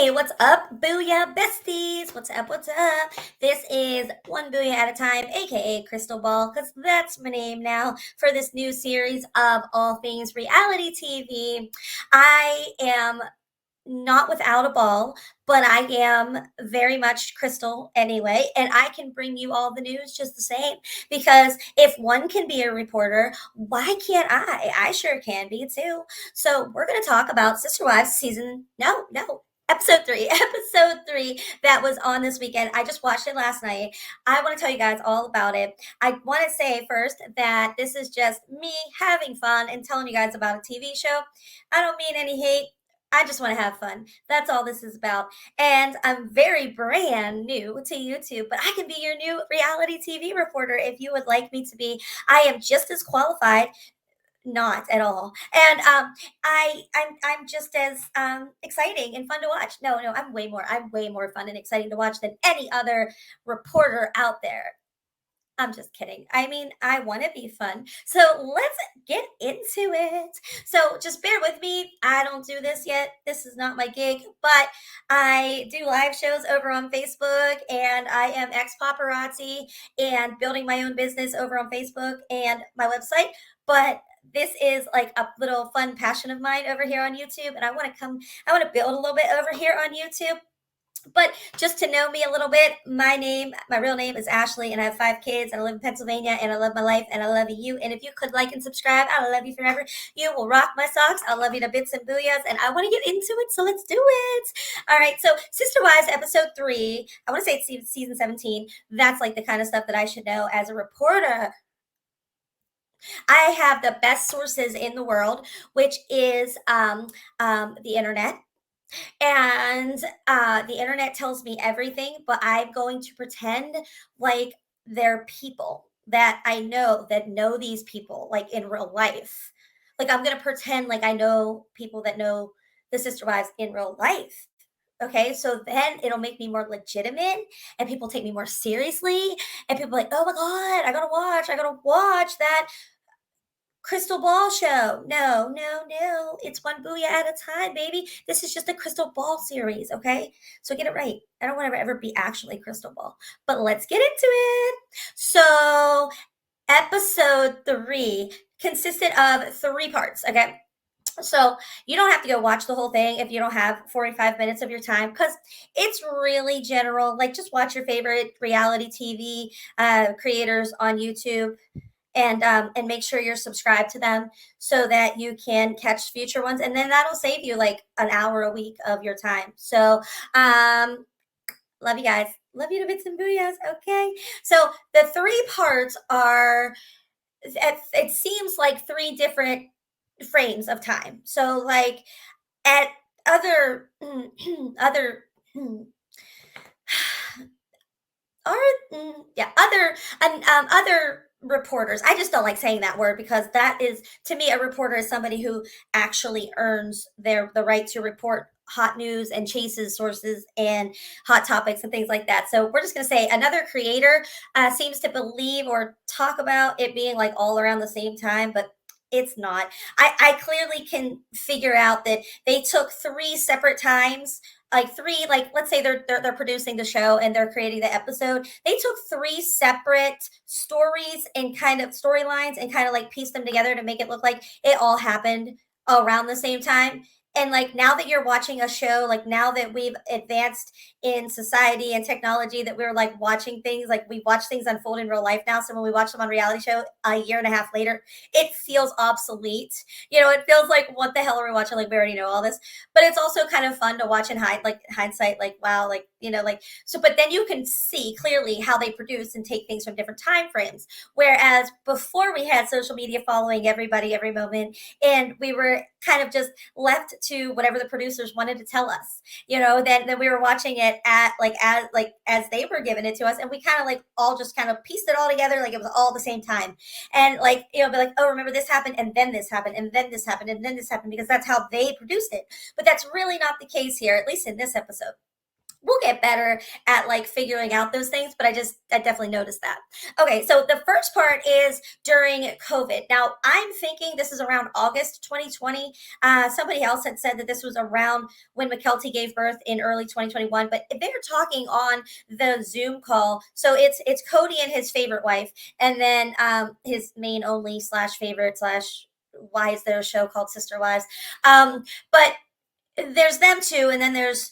Hey, what's up, Booyah Besties? What's up? What's up? This is One Booyah at a Time, aka Crystal Ball, because that's my name now for this new series of all things reality TV. I am not without a ball, but I am very much Crystal anyway, and I can bring you all the news just the same. Because if one can be a reporter, why can't I? I sure can be too. So we're gonna talk about Sister Wives season no. Episode three, episode three that was on this weekend. I just watched it last night. I want to tell you guys all about it. I want to say first that this is just me having fun and telling you guys about a TV show. I don't mean any hate. I just want to have fun. That's all this is about. And I'm very brand new to YouTube, but I can be your new reality TV reporter if you would like me to be. I am just as qualified, not at all. And I'm just as exciting and fun to watch. No, I'm way more fun and exciting to watch than any other reporter out there. I'm just kidding. I mean, I want to be fun. So let's get into it. So just bear with me. I don't do this yet. This is not my gig, but I do live shows over on Facebook, and I am ex paparazzi and building my own business over on Facebook and my website. But this is like a little fun passion of mine over here on YouTube, and I want to build a little bit over here on YouTube. But just to know me a little bit, my real name is Ashley, and I have 5 kids, and I live in Pennsylvania, and I love my life, and I love you. And if you could like and subscribe, I love you forever. You will rock my socks. I love you to bits and booyahs, and I want to get into it, so let's do it. All right, so Sister Wives episode 3, I want to say it's season 17. That's like the kind of stuff that I should know as a reporter. I have the best sources in the world, which is the internet. And the internet tells me everything, but I'm going to pretend like they're people that I know that know these people, like in real life. Like I'm gonna pretend like I know people that know the Sister Wives in real life. Okay, so then it'll make me more legitimate, and people take me more seriously, and people are like, oh my god, I gotta watch that Crystal Ball show. No. It's one booyah at a time, baby. This is just a Crystal Ball series, okay? So get it right. I don't want to ever be actually Crystal Ball. But let's get into it. So, episode 3 consisted of 3 parts, okay? So you don't have to go watch the whole thing if you don't have 45 minutes of your time, because it's really general. Like, just watch your favorite reality TV creators on YouTube, and make sure you're subscribed to them so that you can catch future ones, and then that'll save you like an hour a week of your time. So love you guys, love you to bits and booyahs. Okay, so the 3 parts are, it seems like 3 different frames of time. So like at other other or yeah, other reporters. I just don't like saying that word, because that is, to me, a reporter is somebody who actually earns the right to report hot news and chases sources and hot topics and things like that. So we're just going to say another creator seems to believe or talk about it being like all around the same time, but it's not. I clearly can figure out that they took 3 separate times, like 3, like let's say they're producing the show and they're creating the episode. They took 3 separate stories and kind of storylines and kind of like pieced them together to make it look like it all happened around the same time. And like, now that you're watching a show, like now that we've advanced in society and technology, that we're like watching things, like we watch things unfold in real life now. So when we watch them on reality show a year and a half later, it feels obsolete. It feels like, what the hell are we watching? Like, we already know all this. But it's also kind of fun to watch in hindsight, like, wow, like, like, so, but then you can see clearly how they produce and take things from different time frames. Whereas before, we had social media following everybody every moment, and we were kind of just left to whatever the producers wanted to tell us. Then we were watching it at as they were giving it to us, and we kind of like all just kind of pieced it all together, like it was all the same time. And like, be like, oh, remember this happened, and then this happened, and then this happened, and then this happened, because that's how they produced it. But that's really not the case here, at least in this episode. we'll get better at like figuring out those things, but I definitely noticed that. Okay, so the first part is during COVID. Now I'm thinking this is around August 2020. Somebody else had said that this was around when McKelty gave birth in early 2021, but they're talking on the Zoom call. So it's Cody and his favorite wife, and then his main only slash favorite slash why is there a show called Sister Wives? But there's them two, and then there's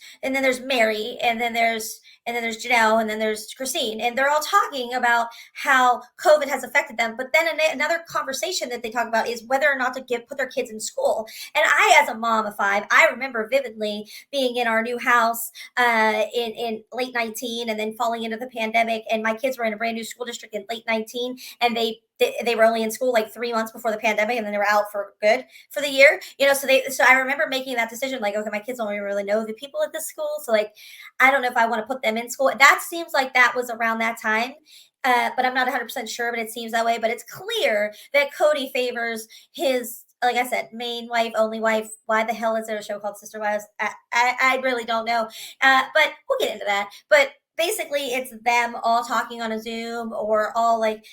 Mary, and then there's Janelle, and then there's Christine, and they're all talking about how COVID has affected them. But then another conversation that they talk about is whether or not to put their kids in school. And I, as a mom of five, I remember vividly being in our new house in late 19, and then falling into the pandemic, and my kids were in a brand new school district in late 19, and they were only in school like 3 months before the pandemic, and then they were out for good for the year. So I remember making that decision, like, okay, my kids don't even really know the people at this school, so like I don't know if I want to put them in school. That seems like that was around that time. But I'm not 100% sure, but it seems that way. But it's clear that Cody favors his, like I said, main wife, only wife. Why the hell is there a show called Sister Wives? I really don't know. But we'll get into that. But basically, it's them all talking on a Zoom, or all like,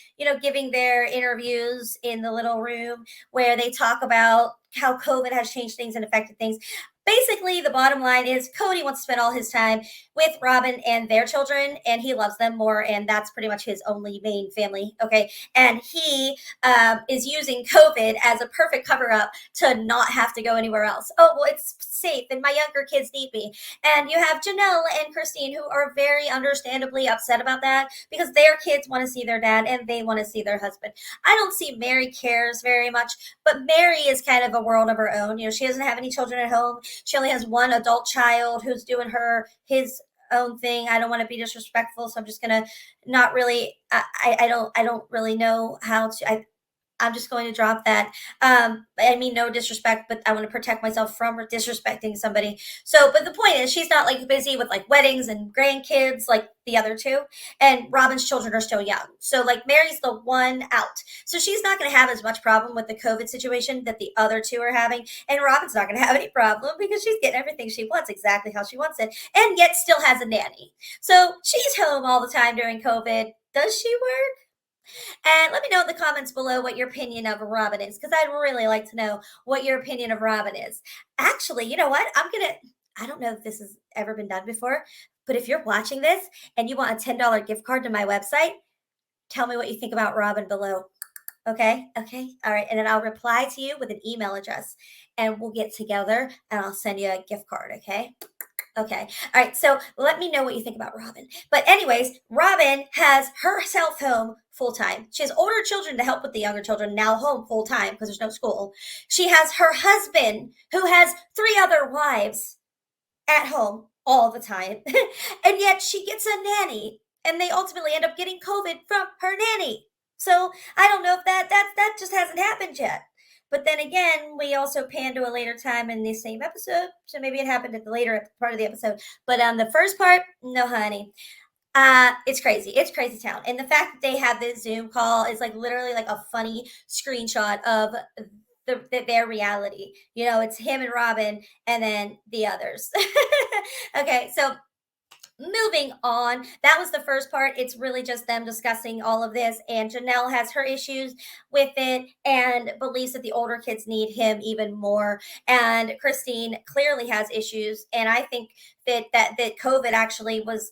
giving their interviews in the little room where they talk about how COVID has changed things and affected things. Basically, the bottom line is Cody wants to spend all his time with Robin and their children, and he loves them more, and that's pretty much his only main family. Okay, and he is using COVID as a perfect cover up to not have to go anywhere else. Oh, well, it's safe, and my younger kids need me. And you have Janelle and Christine, who are very understandably upset about that, because their kids want to see their dad and they want to see their husband. I don't see Mary cares very much, but Mary is kind of a world of her own. She doesn't have any children at home. She only has one adult child who's doing his own thing. I don't want to be disrespectful, so I'm just gonna not really. I don't really know how to. I'm just going to drop that. I mean, no disrespect, but I want to protect myself from disrespecting somebody. So, but the point is, she's not like busy with like weddings and grandkids like the other two. And Robin's children are still young. So, like, Mary's the one out. So, she's not going to have as much problem with the COVID situation that the other two are having. And Robin's not going to have any problem because she's getting everything she wants exactly how she wants it, and yet still has a nanny. So, she's home all the time during COVID. Does she work? And let me know in the comments below what your opinion of Robin is, because I'd really like to know what your opinion of Robin is. Actually, you know what? I don't know if this has ever been done before, but if you're watching this and you want a $10 gift card to my website, tell me what you think about Robin below. Okay. Okay. All right. And then I'll reply to you with an email address, and we'll get together and I'll send you a gift card. Okay. Okay. All right. So let me know what you think about Robin. But anyways, Robin has herself home full time. She has older children to help with the younger children, now home full time because there's no school. She has her husband, who has 3 other wives, at home all the time. And yet she gets a nanny, and they ultimately end up getting COVID from her nanny. So I don't know if that just hasn't happened yet. But then again, we also pan to a later time in the same episode, so maybe it happened at the later part of the episode. But on the first part, no, honey. It's crazy. It's crazy town. And the fact that they have this Zoom call is like literally like a funny screenshot of their reality. It's him and Robin, and then the others. Okay, so moving on, that was the first part. It's really just them discussing all of this, and Janelle has her issues with it and believes that the older kids need him even more, and Christine clearly has issues, and I think that COVID actually was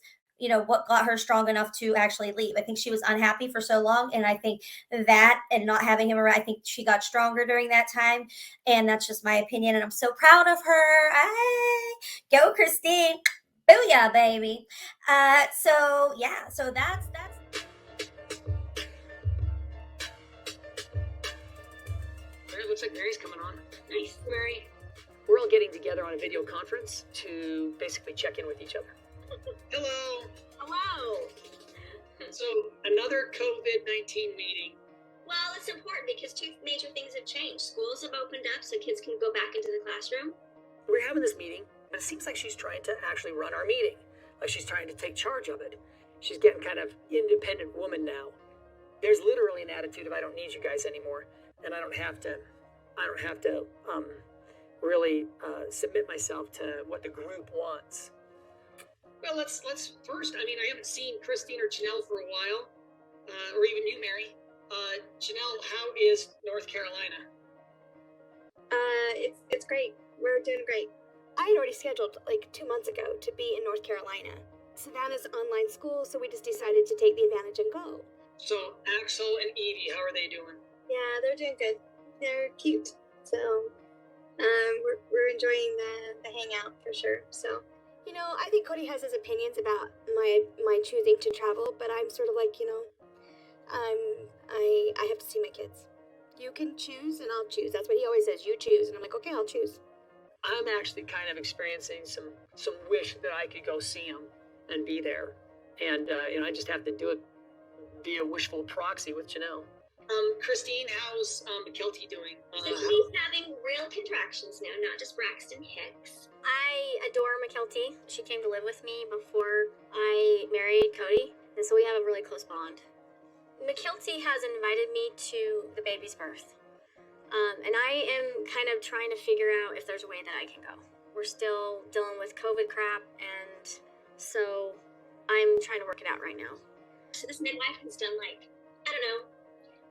what got her strong enough to actually leave. I think she was unhappy for so long, and I think that, and not having him around, I think she got stronger during that time, and that's just my opinion, and I'm so proud of her. Go Christine. Booyah, baby. So yeah, so that's It looks like Mary's coming on. Nice, Mary. We're all getting together on a video conference to basically check in with each other. Hello. Hello. So, another COVID-19 meeting. Well, it's important because 2 major things have changed. Schools have opened up so kids can go back into the classroom. We're having this meeting, but it seems like she's trying to actually run our meeting. Like she's trying to take charge of it. She's getting kind of independent woman now. There's literally an attitude of I don't need you guys anymore, and I don't have to really submit myself to what the group wants. Well, let's first. I mean, I haven't seen Christine or Janelle for a while, or even you, Mary. Janelle, how is North Carolina? It's great. We're doing great. I had already scheduled like 2 months ago to be in North Carolina. Savannah's online school, so we just decided to take the advantage and go. So Axel and Evie, how are they doing? Yeah, they're doing good. They're cute. So, we're enjoying the hangout for sure. So, I think Cody has his opinions about my choosing to travel, but I'm sort of like, I have to see my kids. You can choose and I'll choose. That's what he always says. You choose, and I'm like, okay, I'll choose. I'm actually kind of experiencing some wish that I could go see him and be there, and I just have to do it via wishful proxy with Janelle. Christine, how's McKelty doing? So he's having real contractions now, not just Braxton Hicks. I adore McKelty. She came to live with me before I married Cody, and so we have a really close bond. McKelty has invited me to the baby's birth, and I am kind of trying to figure out if there's a way that I can go. We're still dealing with COVID crap, and so I'm trying to work it out right now. So this midwife has done like, I don't know,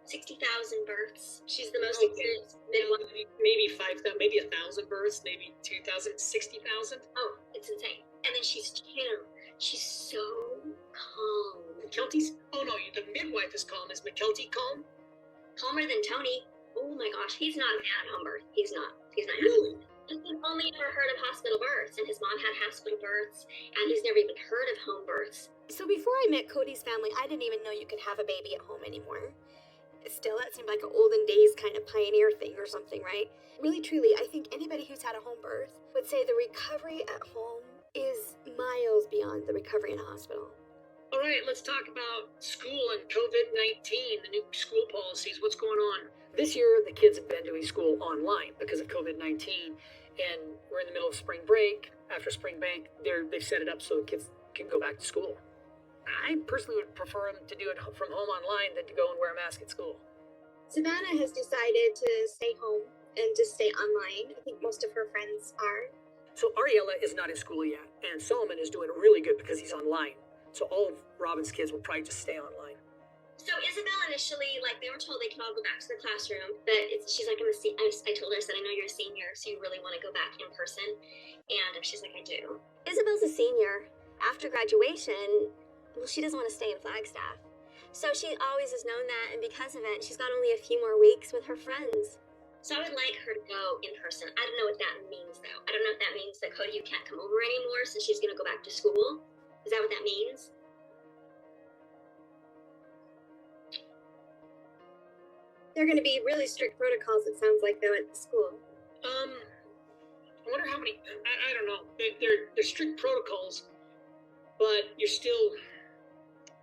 60,000 births. She's the most Okay. experienced midwife. Maybe 5,000, maybe 1,000 births, maybe 2,000, 60,000. Oh, it's insane. And then she's chill. She's so calm. McKelty's? Oh no, the midwife is calm. Is McKelty calm? Calmer than Tony. Oh my gosh, he's not at home birth. He's not. Really? He's only ever heard of hospital births, and his mom had hospital births, and he's never even heard of home births. So before I met Cody's family, I didn't even know you could have a baby at home anymore. Still, that seemed like an olden days kind of pioneer thing or something, right? Really, truly, I think anybody who's had a home birth would say the recovery at home is miles beyond the recovery in a hospital. All right, let's talk about school and COVID-19, the new school policies. What's going on? This year, the kids have been doing school online because of COVID-19, and we're in the middle of spring break. After spring break, they've set it up so the kids can go back to school. I personally would prefer them to do it from home online than to go and wear a mask at school. Savannah has decided to stay home and to stay online. I think most of her friends are. So Ariella is not in school yet, and Solomon is doing really good because he's online. So all of Robin's kids will probably just stay online. So Isabel initially, like, they were told they can all go back to the classroom, but she's like, I told her, I said, I know you're a senior, so you really want to go back in person. And she's like, I do. Isabel's a senior. After graduation, well, she doesn't want to stay in Flagstaff. So she always has known that, and because of it, she's got only a few more weeks with her friends. So I would like her to go in person. I don't know what that means, though. I don't know if that means that Cody, you can't come over anymore since she's going to go back to school. Is that what that means? They're going to be really strict protocols, it sounds like, though, at the school. I wonder how many. I don't know. They're strict protocols, but you're still.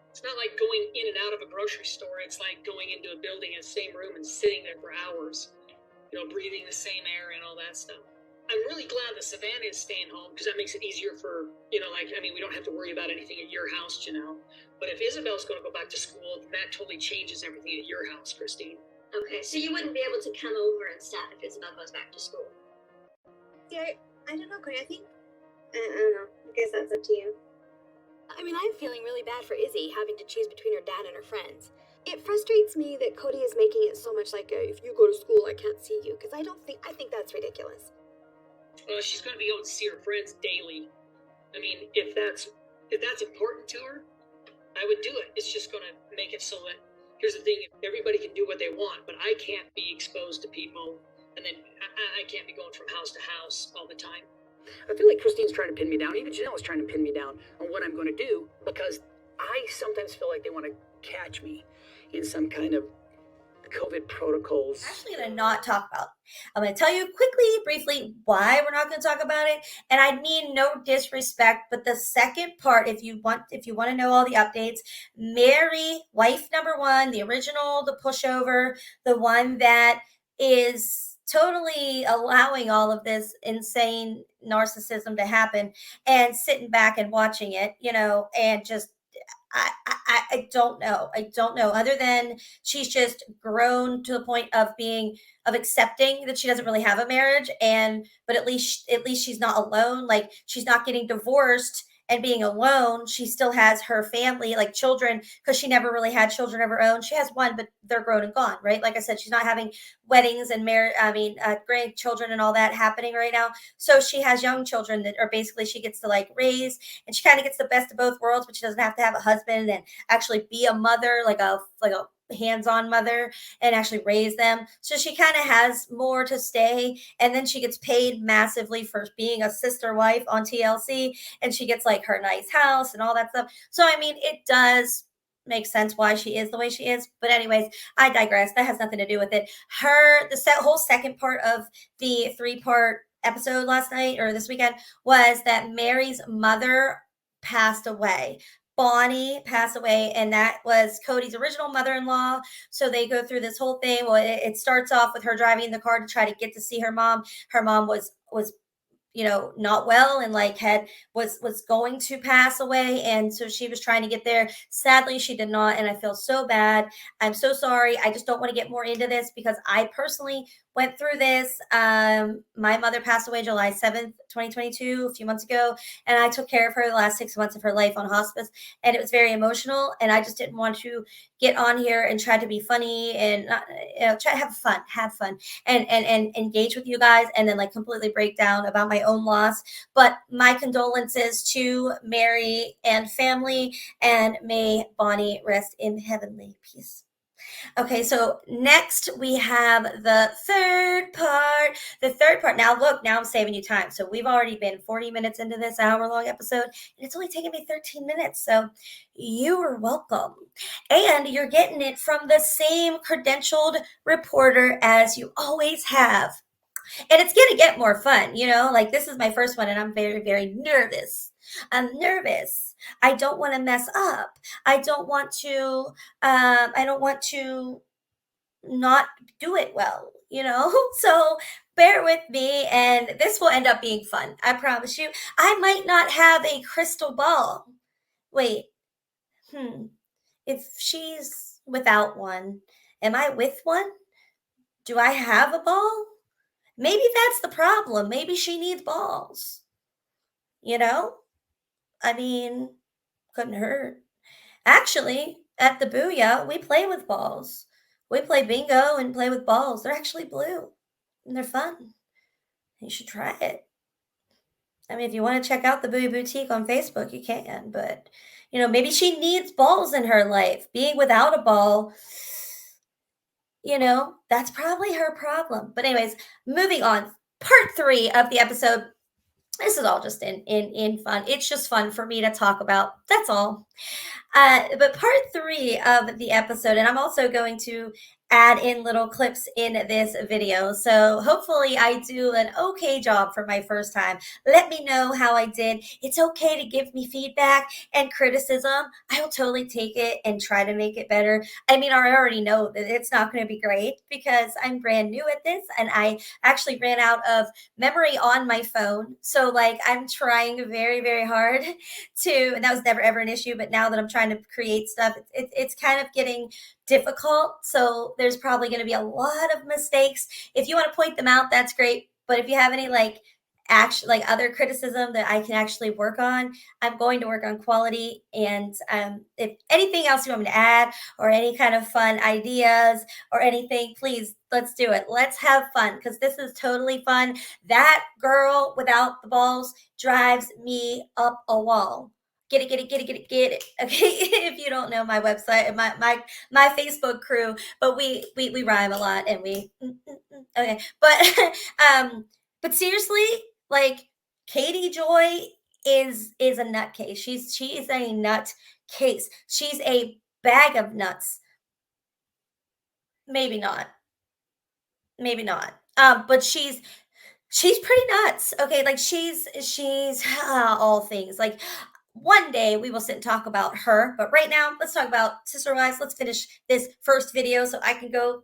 It's not like going in and out of a grocery store. It's like going into a building in the same room and sitting there for hours. Breathing the same air and all that stuff. I'm really glad that Savannah is staying home because that makes it easier for, we don't have to worry about anything at your house, Janelle. But if Isabel's going to go back to school, that totally changes everything at your house, Christine. Okay, so you wouldn't be able to come over and stuff if Isabel goes back to school. Yeah, I don't know, Cody. I don't know. I guess that's up to you. I mean, I'm feeling really bad for Izzy having to choose between her dad and her friends. It frustrates me that Cody is making it so much like if you go to school, I can't see you, because I think that's ridiculous. Well, she's going to be able to see her friends daily. I mean, if that's important to her, I would do it. It's just going to make it so that, here's the thing, everybody can do what they want, but I can't be exposed to people, and then I can't be going from house to house all the time. I feel like Christine's trying to pin me down. Even Janelle is trying to pin me down on what I'm going to do because I sometimes feel like they want to catch me in some kind of COVID protocols. I'm actually going to not talk about. I'm going to tell you quickly, briefly, why we're not going to talk about it. And I mean no disrespect, but the second part, if you want to know all the updates, Mary, wife number one, the original, the pushover, the one that is totally allowing all of this insane narcissism to happen and sitting back and watching it, and just I don't know. I don't know. Other than she's just grown to the point of accepting that she doesn't really have a marriage, but at least she's not alone. Like she's not getting divorced and being alone, she still has her family, like children, because she never really had children of her own. She has one, but they're grown and gone, right? Like I said, she's not having weddings and grandchildren and all that happening right now. So she has young children that are basically she gets to like raise, and she kind of gets the best of both worlds, but she doesn't have to have a husband and actually be a mother, like a hands-on mother, and actually raise them. So she kind of has more to stay, and then she gets paid massively for being a sister wife on TLC, and she gets like her nice house and all that stuff. So I mean, it does make sense why she is the way she is. But anyways, I digress. That has nothing to do with it. Whole second part of the 3-part episode last night or this weekend was that Mary's mother passed away. Bonnie passed away, and that was Cody's original mother-in-law. So they go through this whole thing. Well, it starts off with her driving the car to try to get to see her mom. Her mom was not well, and like was going to pass away, and so she was trying to get there. Sadly, she did not, and I feel so bad. I'm so sorry. I just don't want to get more into this because I personally went through this. My mother passed away July 7th, 2022, a few months ago, and I took care of her the last 6 months of her life on hospice, and it was very emotional, and I just didn't want to get on here and try to be funny and try to have fun and engage with you guys, and then like completely break down about my own loss. But my condolences to Mary and family, and may Bonnie rest in heavenly peace. Okay, so next we have the third part. The third part. Now, look, now I'm saving you time. So we've already been 40 minutes into this hour-long episode, and it's only taken me 13 minutes. So you are welcome. And you're getting it from the same credentialed reporter as you always have. And it's going to get more fun, like this is my first one, and I'm very, very nervous. I'm nervous. I don't want to mess up. I don't want to not do it well, So bear with me, and this will end up being fun. I promise you. I might not have a crystal ball. Wait. If she's without one, am I with one? Do I have a ball? Maybe that's the problem. Maybe she needs balls. I mean, couldn't hurt. Actually, at the Booyah, we play with balls. We play bingo and play with balls. They're actually blue, and they're fun. You should try it. I mean, if you want to check out the Booyah Boutique on Facebook, you can. But, maybe she needs balls in her life. Being without a ball, that's probably her problem. But anyways, moving on. Part 3 of the episode. This is all just in fun. It's just fun for me to talk about. That's all. But part 3 of the episode, and I'm also going to add in little clips in this video. So hopefully I do an okay job for my first time. Let me know how I did. It's okay to give me feedback and criticism. I will totally take it and try to make it better. I mean, I already know that it's not going to be great because I'm brand new at this, and I actually ran out of memory on my phone. So like I'm trying very, very hard and that was never ever an issue, but now that I'm trying to create stuff, it's kind of getting difficult. So there's probably going to be a lot of mistakes. If you want to point them out, that's great. But if you have any other criticism that I can actually work on, I'm going to work on quality. And if anything else you want me to add, or any kind of fun ideas or anything, please, let's do it. Let's have fun, because this is totally fun. That girl without the balls drives me up a wall. Get it. Okay, if you don't know my website, my Facebook crew, but we rhyme a lot, and we okay. But seriously, like Katie Joy is a nutcase. She is a nut case. She's a bag of nuts. Maybe not. But she's pretty nuts. Okay, like she's all things. Like one day we will sit and talk about her, but right now let's talk about Sister Wives. Let's finish this first video so I can go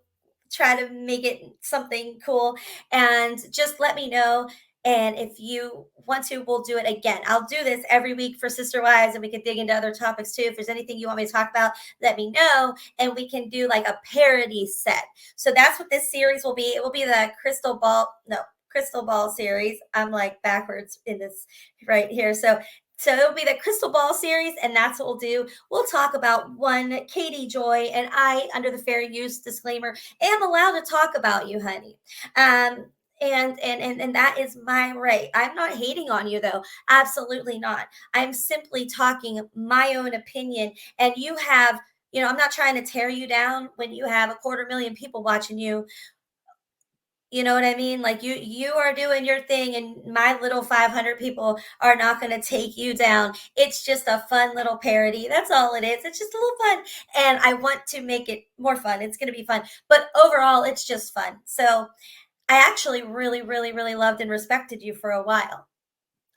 try to make it something cool, and just let me know. And if you want to, we'll do it again. I'll do this every week for Sister Wives, and we can dig into other topics too. If there's anything you want me to talk about, let me know, and we can do like a parody set. So that's what this series will be. It will be the Crystal Ball series. I'm like backwards in this right here. So So it'll be the crystal ball series, and that's what we'll do. We'll talk about one Katie Joy, and I, under the fair use disclaimer, am allowed to talk about you, honey. And that is my right. I'm not hating on you though. Absolutely not. I'm simply talking my own opinion, and you have, I'm not trying to tear you down when you have 250,000 people watching you. You know what I mean? Like you are doing your thing, and my little 500 people are not going to take you down. It's just a fun little parody. That's all it is. It's just a little fun, and I want to make it more fun. It's going to be fun, but overall, it's just fun. So I actually really, really, really loved and respected you for a while.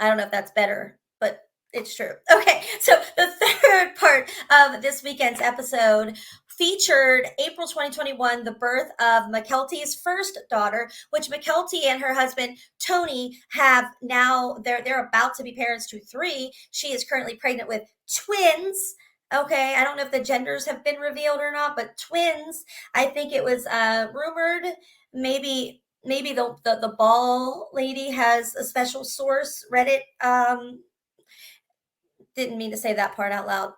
I don't know if that's better, but it's true. Okay, so the third part of this weekend's episode featured April 2021, the birth of McKelty's first daughter, which McKelty and her husband Tony have now. They're about to be parents to 3. She is currently pregnant with twins. Okay, I don't know if the genders have been revealed or not, but twins. I think it was rumored. Maybe the ball lady has a special source. Reddit. Didn't mean to say that part out loud.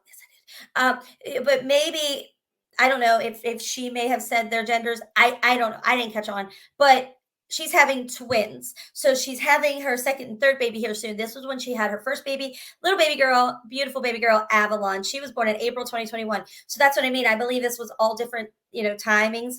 But maybe, I don't know if she may have said their genders. I don't know. I didn't catch on. But she's having twins. So she's having her second and third baby here soon. This was when she had her first baby, little baby girl, beautiful baby girl, Avalon. She was born in April 2021. So that's what I mean. I believe this was all different, timings,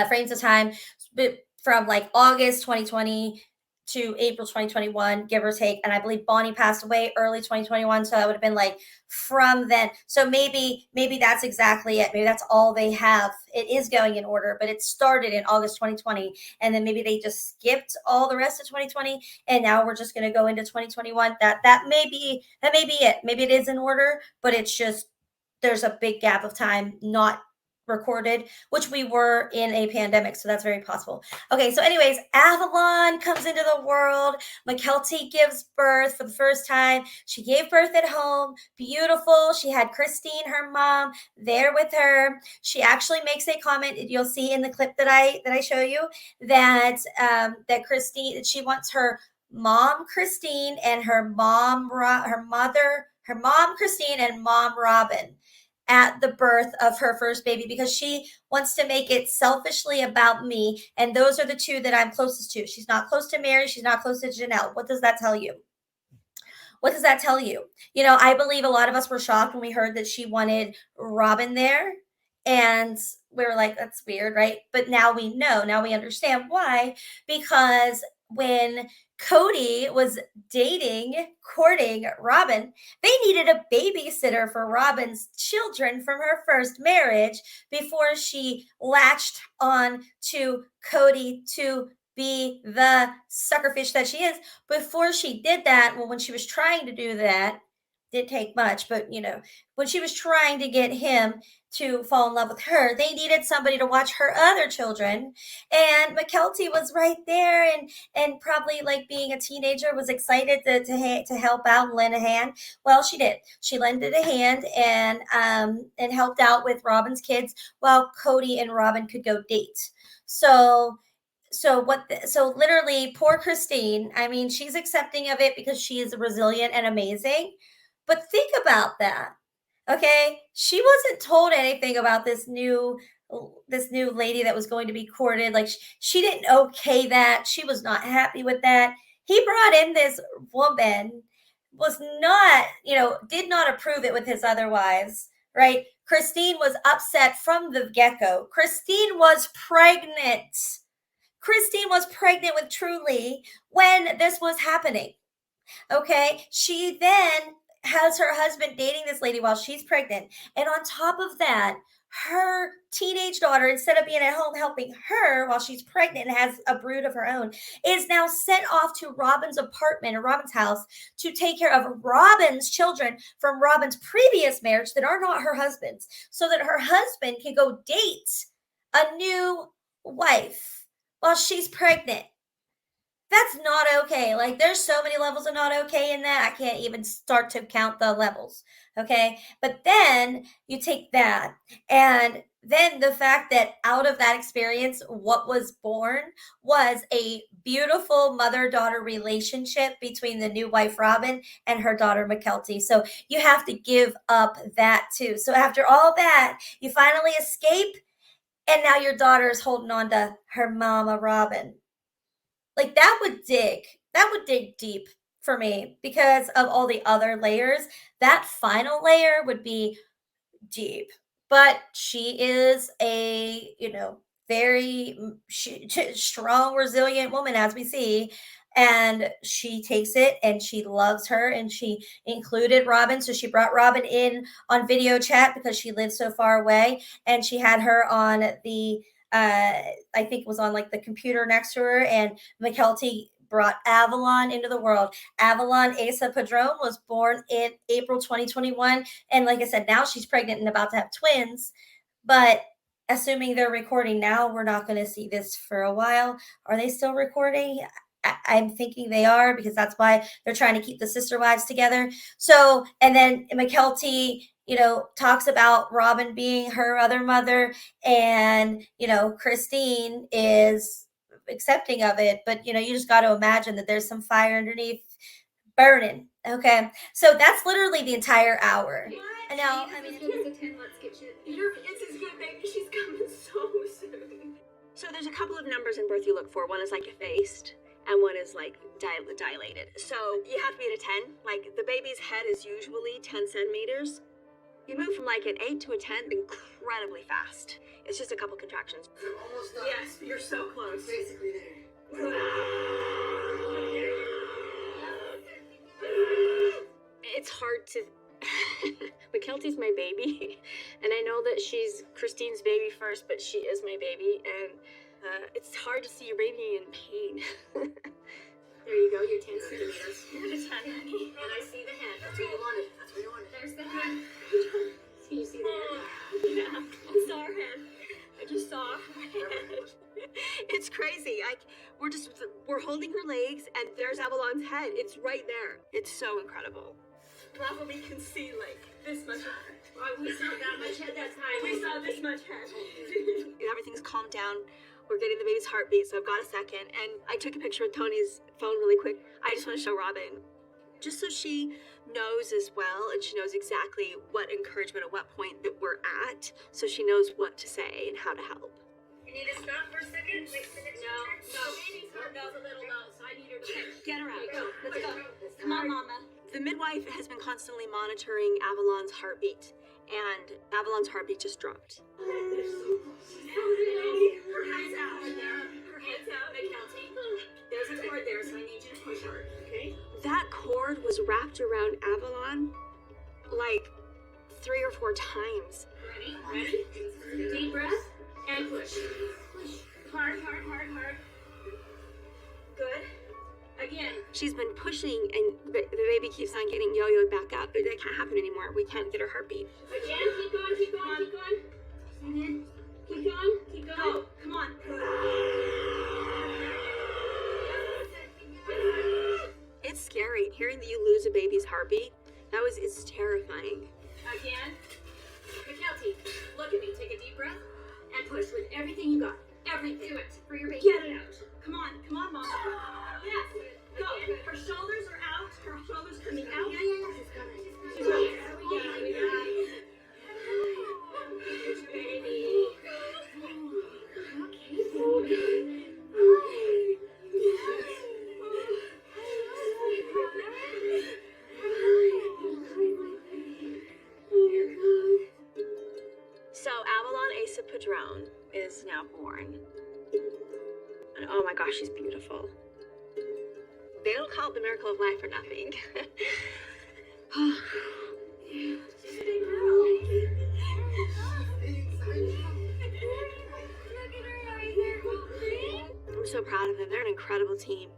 frames of time, but from like August 2020 to April 2021, give or take. And I believe Bonnie passed away early 2021. So that would have been like from then. So maybe that's exactly it. Maybe that's all they have. It is going in order, but it started in August 2020. And then maybe they just skipped all the rest of 2020. And now we're just going to go into 2021. That may be it. Maybe it is in order, but it's just, there's a big gap of time not recorded, which we were in a pandemic, so that's very possible. Okay, so anyways, Avalon comes into the world. McKelty gives birth for the first time. She gave birth at home. Beautiful. She had Christine, her mom, there with her. She actually makes a comment. You'll see in the clip that I show you that that Christine, she wants her mom Christine and her mom Christine and mom Robin at the birth of her first baby, because she wants to make it selfishly about me. And those are the two that I'm closest to. She's not close to Mary. She's not close to Janelle. What does that tell you? What does that tell you? I believe a lot of us were shocked when we heard that she wanted Robin there. And we were like, that's weird, right? But now we know. Now we understand why. Because when Cody was courting Robin, they needed a babysitter for Robin's children from her first marriage before she latched on to Cody to be the suckerfish that she is. Before she did that, well, when she was trying to do that, didn't take much, but when she was trying to get him to fall in love with her, they needed somebody to watch her other children. And McKelty was right there, and probably, like being a teenager, was excited to help out and lend a hand. Well, she did. She lended a hand and helped out with Robin's kids while Cody and Robin could go date. So literally, poor Christine, I mean, she's accepting of it because she is resilient and amazing. But think about that. Okay, she wasn't told anything about this new lady that was going to be courted. Like, she didn't okay that. She was not happy with that. He brought in this woman, was not, did not approve it with his other wives, right? Christine was upset from the get-go. Christine was pregnant with Truly when this was happening. Okay, she then has her husband dating this lady while she's pregnant. And on top of that, her teenage daughter, instead of being at home helping her while she's pregnant and has a brood of her own, is now sent off to Robin's apartment or Robin's house to take care of Robin's children from Robin's previous marriage that are not her husband's, so that her husband can go date a new wife while she's pregnant. That's not okay. Like, there's so many levels of not okay in that. I can't even start to count the levels. Okay. But then you take that, and then the fact that out of that experience, what was born was a beautiful mother-daughter relationship between the new wife Robin and her daughter McKelty. So you have to give up that too. So after all that, you finally escape, and now your daughter is holding on to her mama Robin. Like that would dig deep for me because of all the other layers. That final layer would be deep. But she is a, very strong, resilient woman, as we see. And she takes it and she loves her and she included Robin. So she brought Robin in on video chat because she lives so far away. And she had her on I think it was on like the computer next to her. And McKelty brought Avalon into the world. Avalon Asa Padrone was born in April 2021. And like I said, now she's pregnant and about to have twins. But assuming they're recording now, we're not going to see this for a while. Are they still recording? I'm thinking they are because that's why they're trying to keep the sister wives together. So, and then McKelty, talks about Robin being her other mother, and, Christine is accepting of it. But, you just got to imagine that there's some fire underneath burning. Okay. So that's literally the entire hour. I know. I mean, Your kids is good, baby. She's coming so soon. So there's a couple of numbers in birth you look for. One is like effaced, and one is like dilated. So you have to be at a 10. Like the baby's head is usually 10 centimeters. You move from like an 8 to a 10 incredibly fast. It's just a couple contractions. You're almost done. Yes, you're so close. Basically there. It's hard to. McKelty's my baby, and I know that she's Christine's baby first, but she is my baby, and it's hard to see your baby in pain. There you go, you're 10 centimeters. You're the 10, honey. And I see the head. That's what you wanted. That's what you wanted. There's the head. Can you see the head? Yeah, I saw her head. I just saw her head. It's crazy. We're holding her legs, and there's Avalon's head. It's right there. It's so incredible. Probably can see like this much head. We saw that much head that time. We saw this much head. Everything's calmed down. We're getting the baby's heartbeat, so I've got a second. And I took a picture with Tony's phone really quick. I just want to show Robin, just so she knows as well, and she knows exactly what encouragement at what point that we're at, so she knows what to say and how to help. You need to stop for a second? No, baby's heart goes a little low, so I need her to Get her out. Let's go. Come on, Mama. The midwife has been constantly monitoring Avalon's heartbeat, and Avalon's heartbeat just dropped. Her head's out. Her head's out. McKelty. There's a cord there, so I need you to push her, okay? That cord was wrapped around Avalon like 3 or 4 times. Ready? Deep breath and push. Hard. Good. Again. She's been pushing, and the baby keeps on getting yo-yoed back up. That can't happen anymore. We can't get her heartbeat. Again. Keep going. Go. Come on. It's scary. Hearing that you lose a baby's heartbeat, it's terrifying. Again. McKelty, look at me. Take a deep breath and push with everything you got. Everything. Do it for your baby. Get it out. Come on, Mama. Yes. Go. Her shoulders are out. Her shoulders coming out. She's coming. She's right. Here's your baby. So Avalon Asa Padrone is now born. And oh my gosh, she's beautiful. They don't call it the miracle of life for nothing. She's a big girl. I'm so proud of them. They're an incredible team.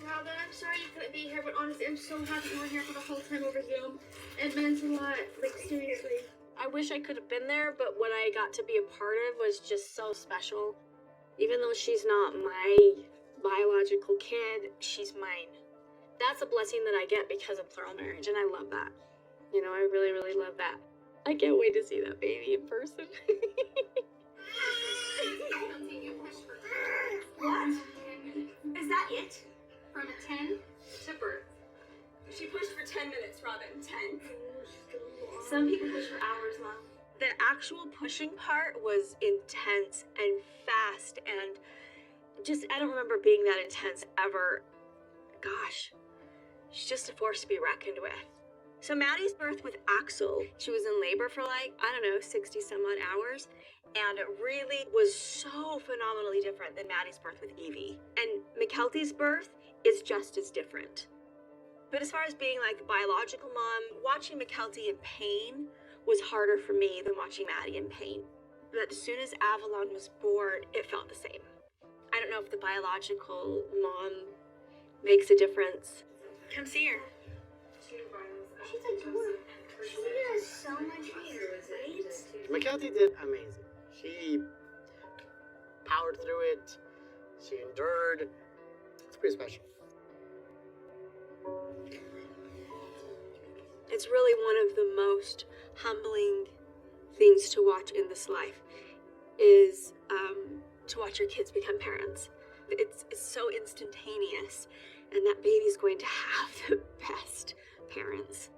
Robin, I'm sorry you couldn't be here, but honestly, I'm so happy you were here for the whole time over Zoom. It meant a lot, like seriously. I wish I could have been there, but what I got to be a part of was just so special. Even though she's not my biological kid, she's mine. That's a blessing that I get because of plural marriage, and I love that. I really, really love that. I can't wait to see that baby in person. What? Is that it? From 10 to birth. She pushed for 10 minutes, Robin. 10. Some people push for hours, Mom. The actual pushing part was intense and fast, and just, I don't remember being that intense ever. Gosh, she's just a force to be reckoned with. So Maddie's birth with Axel, she was in labor for like, I don't know, 60 some odd hours. And it really was so phenomenally different than Maddie's birth with Evie. And McKelty's birth is just as different. But as far as being like a biological mom, watching McKelty in pain was harder for me than watching Maddie in pain. But as soon as Avalon was born, it felt the same. I don't know if the biological mom makes a difference. Come see her. She's adorable. She has so much hair, right? McKelty did amazing. She powered through it. She endured. It's pretty special. It's really one of the most humbling things to watch in this life is to watch your kids become parents. It's so instantaneous, and that baby's going to have the best parents.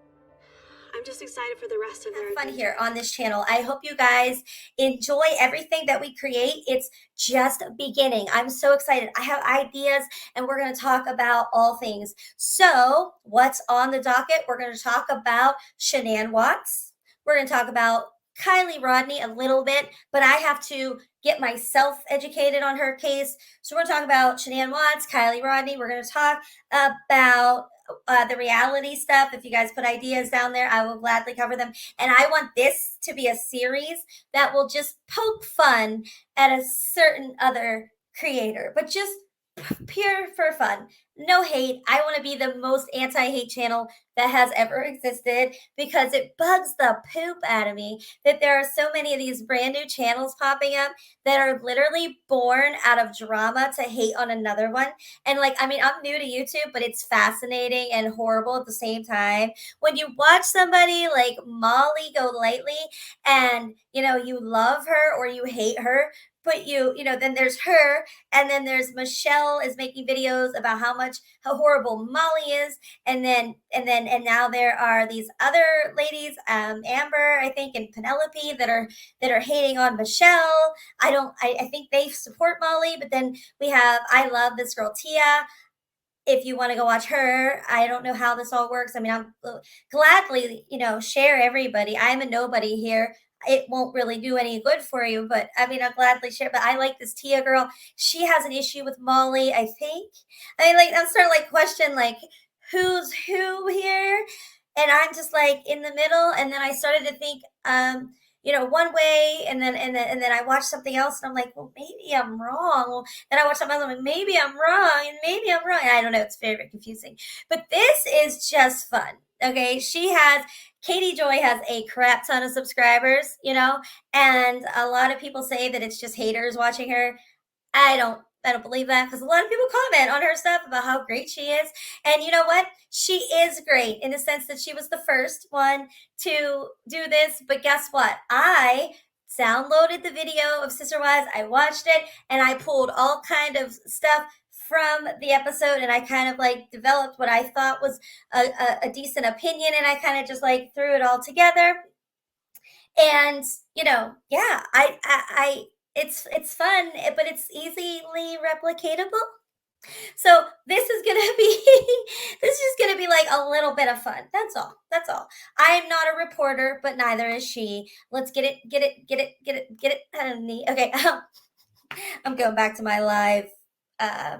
I'm just excited for the rest of their fun here on this channel. I hope you guys enjoy everything that we create. It's just beginning. I'm so excited. I have ideas and we're going to talk about all things. So what's on the docket? We're going to talk about Shanann Watts. We're going to talk about Kylie Rodney a little bit, but I have to get myself educated on her case. So we're going to talk about Shanann Watts, Kylie Rodney. We're going to talk about the reality stuff. If you guys put ideas down there, I will gladly cover them. And I want this to be a series that will just poke fun at a certain other creator, but just pure for fun. No hate. I want to be the most anti-hate channel that has ever existed because it bugs the poop out of me that there are so many of these brand new channels popping up that are literally born out of drama to hate on another one. And like, I mean, I'm new to YouTube, but it's fascinating and horrible at the same time. When you watch somebody like Molly Golightly and, you know, you love her or you hate her, but you know, then there's her, and then there's Michelle is making videos about how horrible Molly is, and now there are these other ladies, Amber, I think, and Penelope that are hating on Michelle. I think they support Molly, but then we have I love this girl Tia. If you want to go watch her, I don't know how this all works. I mean, I'm gladly, you know, share everybody. I'm a nobody here. It won't really do any good for you, but I mean, I'll gladly share. But I like this Tia girl. She has an issue with Molly, I think. I mean, like, I'm starting to like question like who's who here, and I'm just like in the middle. And then I started to think, you know, one way, and then I watched something else, and I'm like, well, maybe I'm wrong. Well, then I watched something else, and I'm like, maybe I'm wrong, and maybe I'm wrong. And I don't know. It's very, very confusing. But this is just fun. Okay, Katie Joy has a crap ton of subscribers, you know, and a lot of people say that it's just haters watching her. I don't believe that because a lot of people comment on her stuff about how great she is. And you know what? She is great in the sense that she was the first one to do this. But guess what? I downloaded the video of Sister Wives. I watched it and I pulled all kind of stuff from the episode, and I kind of like developed what I thought was a decent opinion, and I kind of just like threw it all together. And you know, yeah, it's fun, but it's easily replicatable. So this is gonna be like a little bit of fun. That's all. I am not a reporter, but neither is she. Let's get it, honey. Okay, I'm going back to my live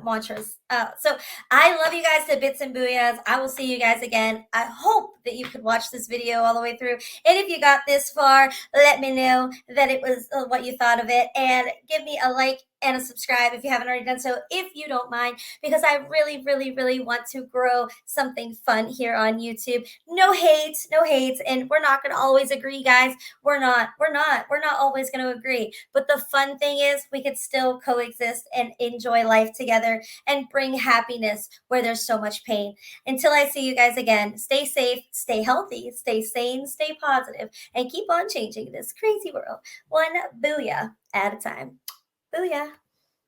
mantras. So I love you guys to bits and booyahs. I will see you guys again. I hope that you could watch this video all the way through. And if you got this far, let me know that it was what you thought of it. And give me a like and a subscribe if you haven't already done so, if you don't mind, because I really, really, really want to grow something fun here on YouTube. No hate, no hate, and we're not going to always agree, guys. We're not always going to agree. But the fun thing is we could still coexist and enjoy life together and bring happiness where there's so much pain. Until I see you guys again, stay safe, stay healthy, stay sane, stay positive, and keep on changing this crazy world one booyah at a time. Booyah.